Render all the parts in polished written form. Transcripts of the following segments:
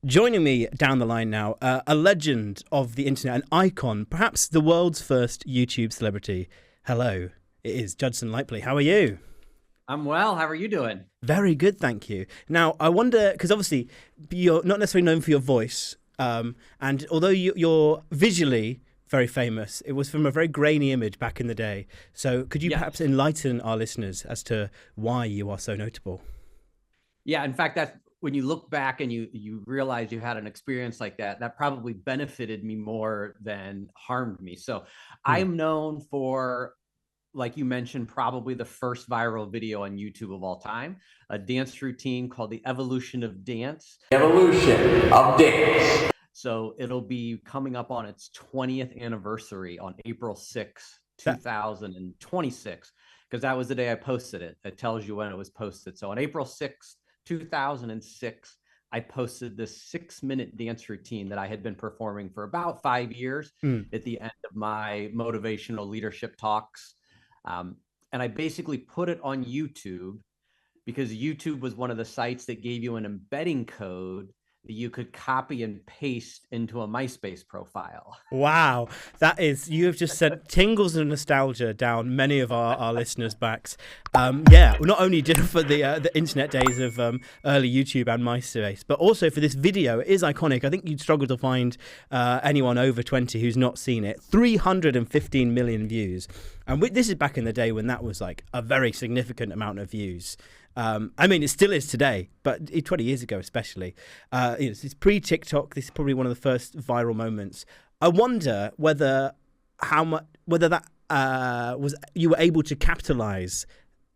Joining me down the line now, a legend of the internet, an icon, perhaps the world's first YouTube celebrity. Hello, it is Judson Lightpley. How are you? I'm well. How are you doing? Very good, thank you. Now, I wonder, because obviously you're not necessarily known for your voice, and although you're visually very famous, it was from a very grainy image back in the day. So could you perhaps enlighten our listeners as to why you are so notable? Yeah, in fact, that's when you look back and you realize you had an experience like that, that probably benefited me more than harmed me. So I'm known for, like you mentioned, probably the first viral video on YouTube of all time, a dance routine called The Evolution of Dance. Evolution of Dance. So it'll be coming up on its 20th anniversary on April 6th, 2026, because that was the day I posted it. It tells you when it was posted. So on April 6th, 2006, I posted this 6-minute dance routine that I had been performing for about 5 years at the end of my motivational leadership talks. And I basically put it on YouTube because YouTube was one of the sites that gave you an embedding code that you could copy and paste into a MySpace profile. Wow, you have just sent tingles of nostalgia down many of our listeners' backs. Yeah, not only did for the internet days of early YouTube and MySpace, but also for this video. It is iconic. I think you'd struggle to find anyone over 20 who's not seen it. 315 million views. And this is back in the day when that was like a very significant amount of views. I mean, it still is today, but 20 years ago especially. It's pre-TikTok. This is probably one of the first viral moments. I wonder whether that was you were able to capitalize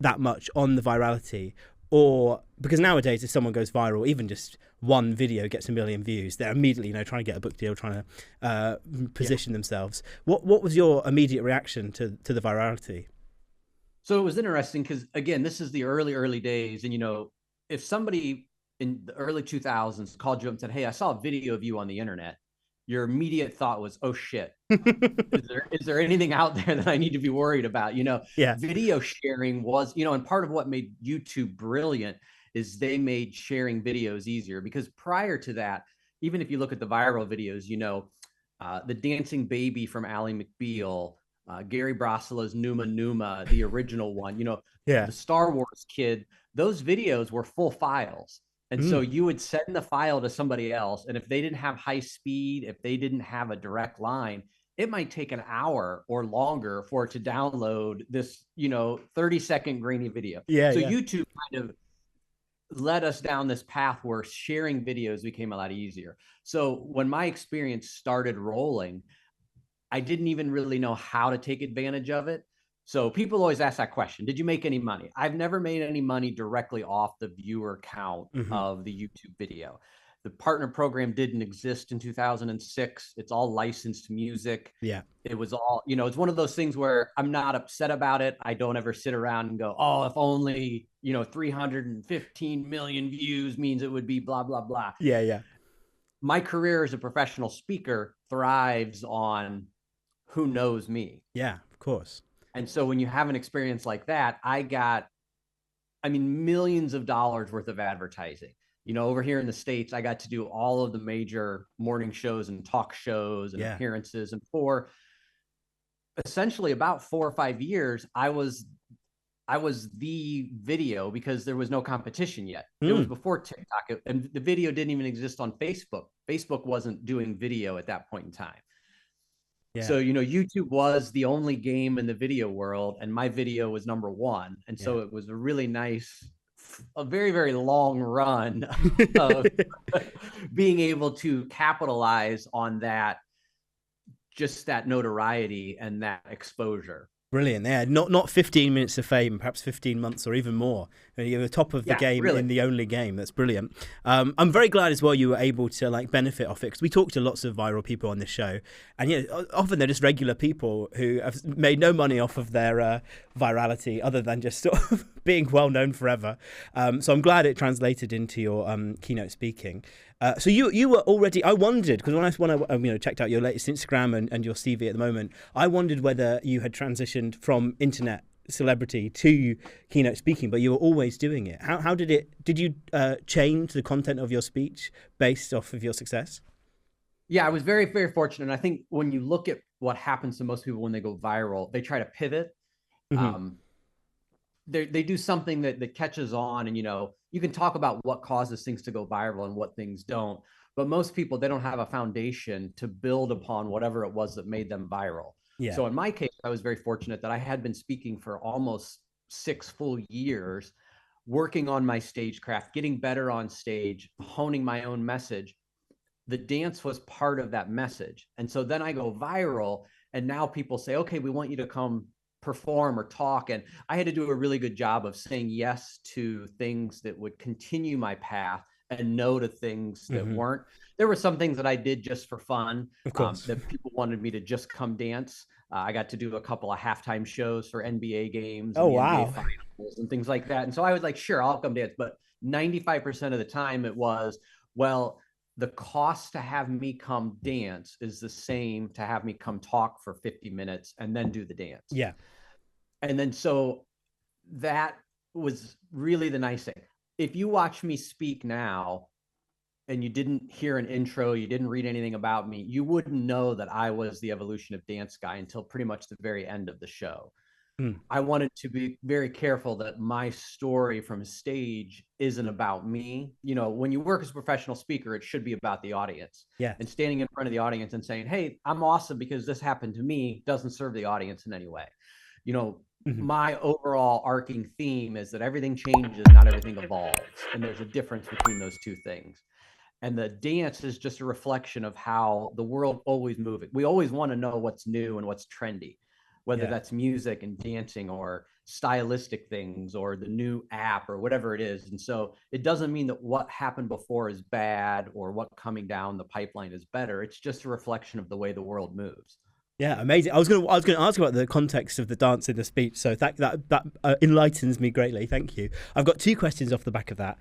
that much on the virality, or because nowadays if someone goes viral, even just one video gets 1 million views, they're immediately trying to get a book deal, trying to position themselves. What was your immediate reaction to the virality? So it was interesting because, again, this is the early days. And, if somebody in the early 2000s called you up and said, "Hey, I saw a video of you on the internet," your immediate thought was, "Oh, shit. Is there anything out there that I need to be worried about?" Video sharing was, and part of what made YouTube brilliant is they made sharing videos easier, because prior to that, even if you look at the viral videos, the dancing baby from Ally McBeal, Gary Brasilo's Numa Numa, the original one, the Star Wars kid, those videos were full files. And so you would send the file to somebody else, and if they didn't have high speed, if they didn't have a direct line, it might take an hour or longer for it to download this, 30-second grainy video. YouTube kind of led us down this path where sharing videos became a lot easier. So when my experience started rolling, I didn't even really know how to take advantage of it. So people always ask that question: did you make any money? I've never made any money directly off the viewer count of the YouTube video. The partner program didn't exist in 2006. It's all licensed music. Yeah. It was all, it's one of those things where I'm not upset about it. I don't ever sit around and go, "Oh, if only, 315 million views means it would be blah, blah, blah." Yeah. My career as a professional speaker thrives on who knows me. Yeah, of course. And so when you have an experience like that, I got, millions of dollars worth of advertising. Over here in the States, I got to do all of the major morning shows and talk shows and appearances. And for essentially about 4 or 5 years, I was the video, because there was no competition yet. It was before TikTok, and the video didn't even exist on Facebook. Facebook wasn't doing video at that point in time. Yeah. So, YouTube was the only game in the video world, and my video was #1. And so it was a really nice, a very, very long run of being able to capitalize on that, just that notoriety and that exposure. Brilliant. Yeah, not 15 minutes of fame, perhaps 15 months or even more. You're the top of the game in the only game. That's brilliant. I'm very glad as well you were able to benefit off it, because we talk to lots of viral people on this show, and often they're just regular people who have made no money off of their virality other than just sort of being well known forever. So I'm glad it translated into your keynote speaking. So you were already, I wondered, because when I checked out your latest Instagram and your CV at the moment, I wondered whether you had transitioned from internet celebrity to keynote speaking, but you were always doing it. How did you change the content of your speech based off of your success? Yeah, I was very, very fortunate. And I think when you look at what happens to most people when they go viral, they try to pivot. Mm-hmm. They do something that catches on, and you can talk about what causes things to go viral and what things don't, but most people, they don't have a foundation to build upon whatever it was that made them viral. Yeah. So in my case, I was very fortunate that I had been speaking for almost 6 full years, working on my stagecraft, getting better on stage, honing my own message. The dance was part of that message. And so then I go viral, and now people say, okay, we want you to come perform or talk. And I had to do a really good job of saying yes to things that would continue my path and no to things that weren't. There were some things that I did just for fun, Of course. that people wanted me to just come dance. I got to do a couple of halftime shows for NBA games and Oh, the wow. NBA finals and things like that. And so I was like, sure, I'll come dance. But 95% of the time it was, well, the cost to have me come dance is the same to have me come talk for 50 minutes and then do the dance. Yeah. And then so that was really the nice thing. If you watch me speak now and you didn't hear an intro, you didn't read anything about me, you wouldn't know that I was the Evolution of Dance guy until pretty much the very end of the show. I wanted to be very careful that my story from stage isn't about me. When you work as a professional speaker, it should be about the audience. Yeah. And standing in front of the audience and saying, hey, I'm awesome because this happened to me, doesn't serve the audience in any way. My overall arcing theme is that everything changes, not everything evolves. And there's a difference between those two things. And the dance is just a reflection of how the world always moves. We always want to know what's new and what's trendy, whether that's music and dancing or stylistic things or the new app or whatever it is. And so it doesn't mean that what happened before is bad or what coming down the pipeline is better. It's just a reflection of the way the world moves. Yeah, amazing. I was going to ask about the context of the dance in the speech, so that enlightens me greatly. Thank you. I've got 2 questions off the back of that.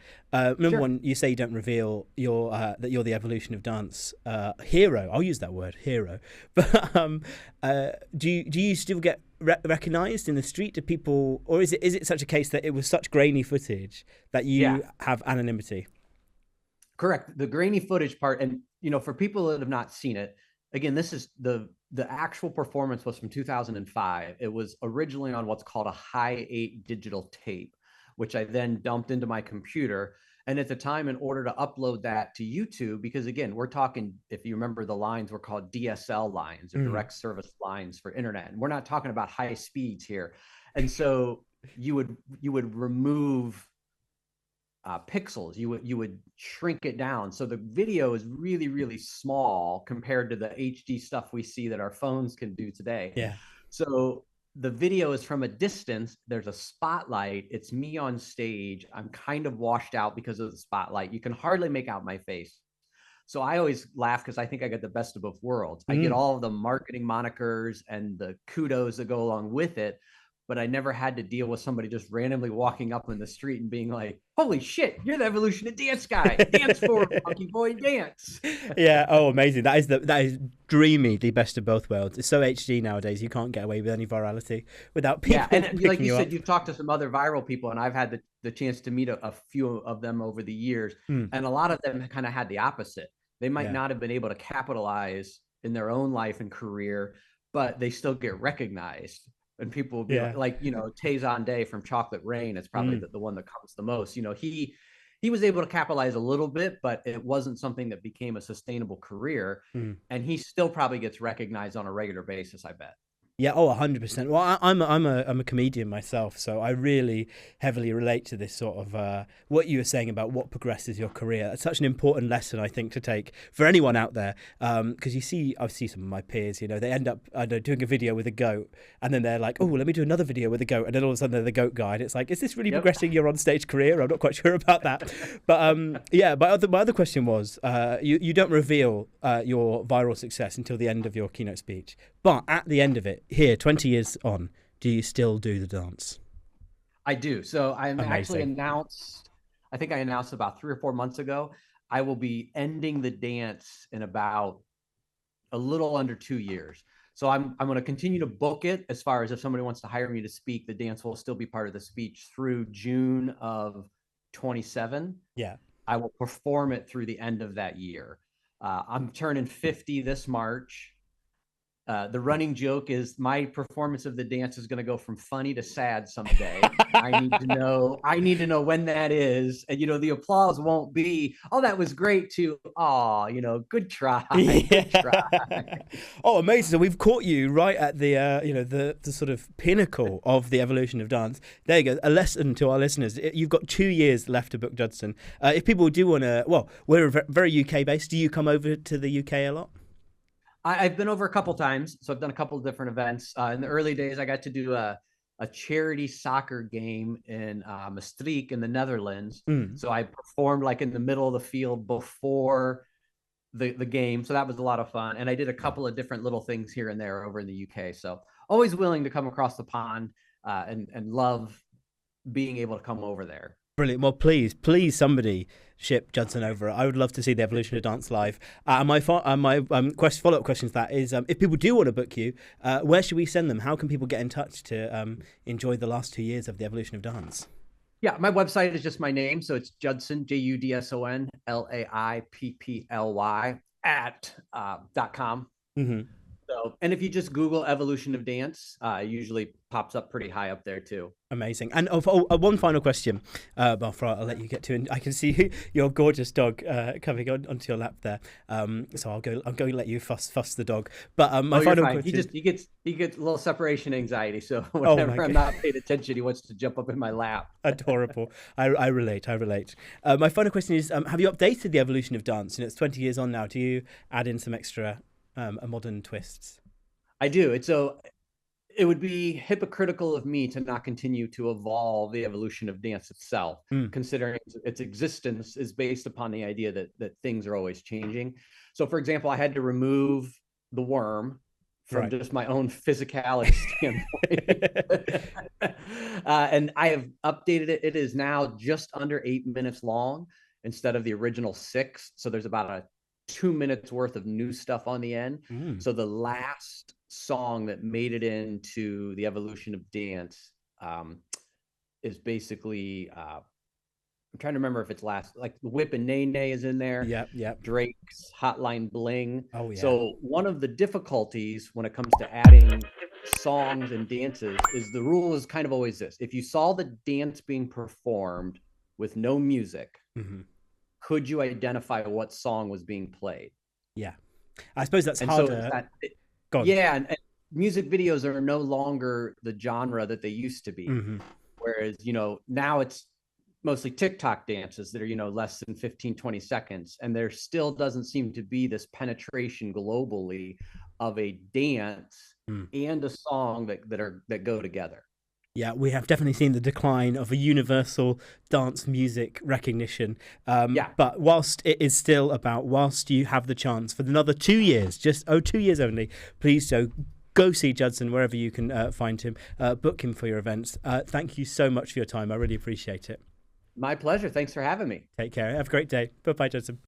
Number one, you say you don't reveal that you're the Evolution of Dance hero. I'll use that word, hero. But do you still get recognized in the street? Do people, or is it such a case that it was such grainy footage that you have anonymity? Correct. The grainy footage part, and for people that have not seen it, again, this is the actual performance was from 2005. It was originally on what's called a high 8 digital tape, which I then dumped into my computer. And at the time, in order to upload that to YouTube, because again, we're talking, if you remember, the lines were called DSL lines, or direct service lines for internet. And we're not talking about high speeds here. And so you would remove pixels, you would shrink it down, so the video is really, really small compared to the HD stuff we see that our phones can do today. Yeah. So the video is from a distance. There's a spotlight. It's me on stage. I'm kind of washed out because of the spotlight. You can hardly make out my face. So I always laugh because I think I get the best of both worlds. I get all of the marketing monikers and the kudos that go along with it, but I never had to deal with somebody just randomly walking up in the street and being like, holy shit, you're the Evolution of Dance guy. Dance for Funky Boy, dance. Yeah. Oh, amazing. That is dreamy, the best of both worlds. It's so HD nowadays, you can't get away with any virality without people and like you said, up. you've talked to some other viral people, and I've had the chance to meet a few of them over the years. And a lot of them kind of had the opposite. They might not have been able to capitalize in their own life and career, but they still get recognized. And people will be like, Tay Zonday from Chocolate Rain is probably the one that comes the most. He was able to capitalize a little bit, but it wasn't something that became a sustainable career. And he still probably gets recognized on a regular basis, I bet. Yeah, 100%. Well, I'm a comedian myself, so I really heavily relate to this sort of what you were saying about what progresses your career. It's such an important lesson, I think, to take for anyone out there, because I see some of my peers, they end up doing a video with a goat, and then they're like, oh, let me do another video with a goat, and then all of a sudden they're the goat guy, and it's like, is this really progressing your on-stage career? I'm not quite sure about that. But my other question was, you don't reveal your viral success until the end of your keynote speech, but at the end of it, here, 20 years on, do you still do the dance? I do. So I think I announced about 3 or 4 months ago, I will be ending the dance in about a little under 2 years. So I'm going to continue to book it as far as if somebody wants to hire me to speak, the dance will still be part of the speech through June of 27. Yeah. I will perform it through the end of that year. I'm turning 50 this March. The running joke is my performance of the dance is going to go from funny to sad someday. I need to know when that is. And, the applause won't be, oh, that was great too. Oh, good try. Good try. Oh, amazing. So we've caught you right at the, the sort of pinnacle of the evolution of dance. There you go. A lesson to our listeners. You've got 2 years left to book Judson. If people do want to, well, we're very UK based. Do you come over to the UK a lot? I've been over a couple times, so I've done a couple of different events. In the early days, I got to do a charity soccer game in Maastricht in the Netherlands. So I performed like in the middle of the field before the game. So that was a lot of fun. And I did a couple of different little things here and there over in the UK. So always willing to come across the pond and love being able to come over there. Brilliant. Well, please, somebody ship Judson over. I would love to see the evolution of dance live. My follow-up question to that is, if people do want to book you, where should we send them? How can people get in touch to enjoy the last 2 years of the evolution of dance? Yeah, my website is just my name. So it's Judson, JUDSON, LAIPPLY @.com. Mm-hmm. So, and if you just Google evolution of dance, it usually pops up pretty high up there too. Amazing. And one final question, before I'll let you get to it. I can see your gorgeous dog coming onto your lap there. So I'm going to let you fuss the dog. But my final question. He gets a little separation anxiety. So whenever I'm not paying attention, he wants to jump up in my lap. Adorable. I relate. My final question is: have you updated the evolution of dance? And it's 20 years on now. Do you add in some extra modern twists? I do. It would be hypocritical of me to not continue to evolve the evolution of dance itself, considering its existence is based upon the idea that things are always changing. So, for example, I had to remove the worm from just my own physicality standpoint. And I have updated it. It is now just under 8 minutes long instead of the original 6. So there's about a 2 minutes worth of new stuff on the end. So the last song that made it into the evolution of dance is basically I'm trying to remember if it's last, like the Whip and Nay Nay is in there. Yep. Drake's Hotline Bling. Oh yeah. So one of the difficulties when it comes to adding songs and dances is the rule is kind of always this: if you saw the dance being performed with no music, could you identify what song was being played? Yeah, I suppose that's harder. And music videos are no longer the genre that they used to be. Whereas, now it's mostly TikTok dances that are, less than 15, 20 seconds. And there still doesn't seem to be this penetration globally of a dance and a song that go together. Yeah, we have definitely seen the decline of a universal dance music recognition. But whilst it is still about, whilst you have the chance for another 2 years, 2 years only, please go see Judson wherever you can find him, book him for your events. Thank you so much for your time. I really appreciate it. My pleasure. Thanks for having me. Take care. Have a great day. Bye-bye, Judson.